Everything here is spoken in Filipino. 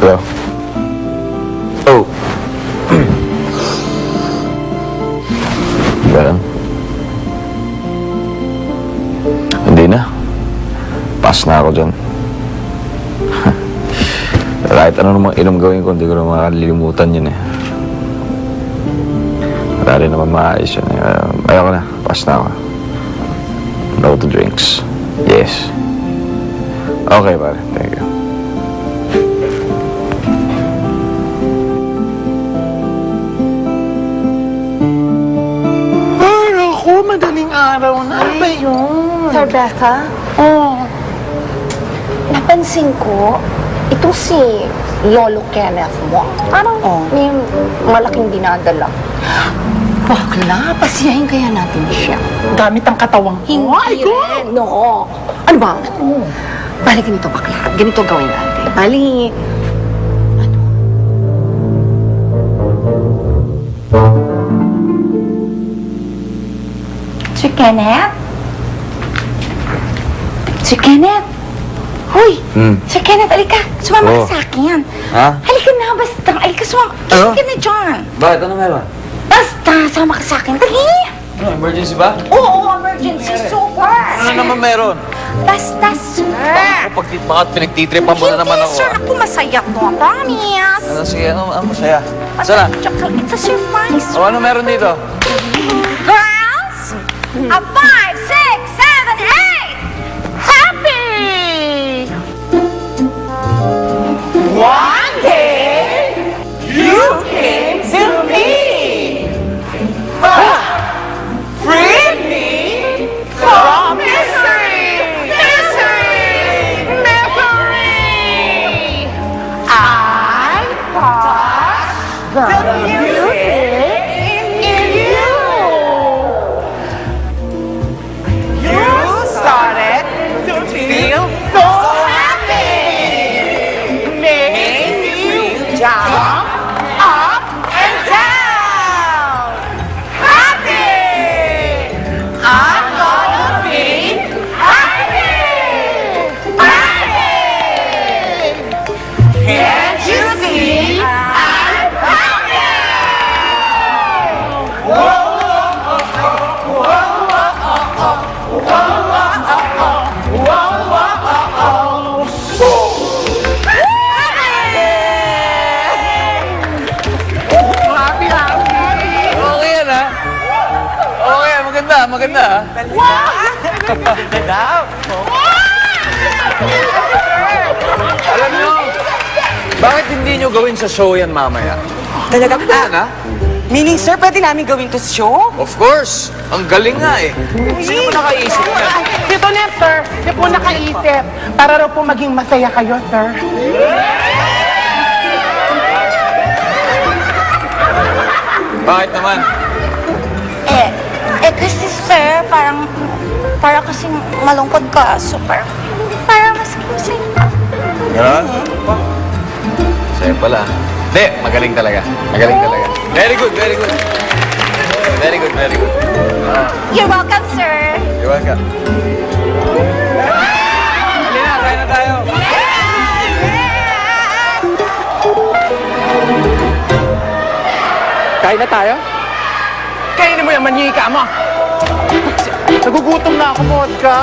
Hello? Oh. Ganun. Hindi na. Pass na ako dyan. Kahit ano namang inom gawin ko, hindi ko na makalilimutan yun eh. Wala rin naman maayos yun eh. Ayoko na. Pass na ako. No to drinks. Yes. Okay, pare. Thank you. Ay, ako, madaling araw na. Ano ba yun? Sir Becca, napansin ko, ito si Lolo Kenneth mo. Parang may malaking dinadala. Bakla, pasiyahin kaya natin siya. Gamit ang katawang ko. Hindi rin, no. Ano ba? Bali ganito, bakla. Ganito gawin natin. Bali, Sir Kenneth? Sir Kenneth? Hoy! Sir Kenneth, alika. Sumama Oh. ka sa akin. Ha? Halika na, basta. Alika, sumama. Ano? Halika na dyan. Bakit? Ano meron? Basta, sama ka sa akin. Dali! Ano, emergency ba? Oo, emergency. Super! Ano naman meron? Basta, sir. Ako, bakit pinagtitripan mo na naman Hindi, ako? sir. Ako masaya to. Promise. Ano, sige, ano masaya? Sana? It's a surprise. O, ano meron dito? Girls, a 5, 6, 7, 8. Happy! One day, you came to me. Free me from misery, misery, misery. I thought the music in you. You started to feel so happy. Made you jump up and down. Happy! I'm gonna be happy! Happy! Can't you see I'm happy? Happy, happy! Okay yan, ha? Okay, maganda, maganda, ha? Alam nyo, bakit hindi nyo gawin sa show yan mamaya? Talaga Yan, ha? Meaning, sir, pwede namin gawin to sa show? Of course! Ang galing nga eh. Sino ba nakaisip niya? Ito na, sir. Ito po nakaisip. Para raw po maging masaya kayo, sir. Bakit naman? Kasi sir, para kasing malungkot ka. So, para mas masaya. Ganon? Sa'yo pala. Hindi, magaling talaga. Magaling talaga. Very good, very good. Very good, very good. You're welcome, sir. You're welcome. Halina, kain na tayo. Kain na tayo? Kainin mo yung manika mo. Nagugutom na ako, vodka.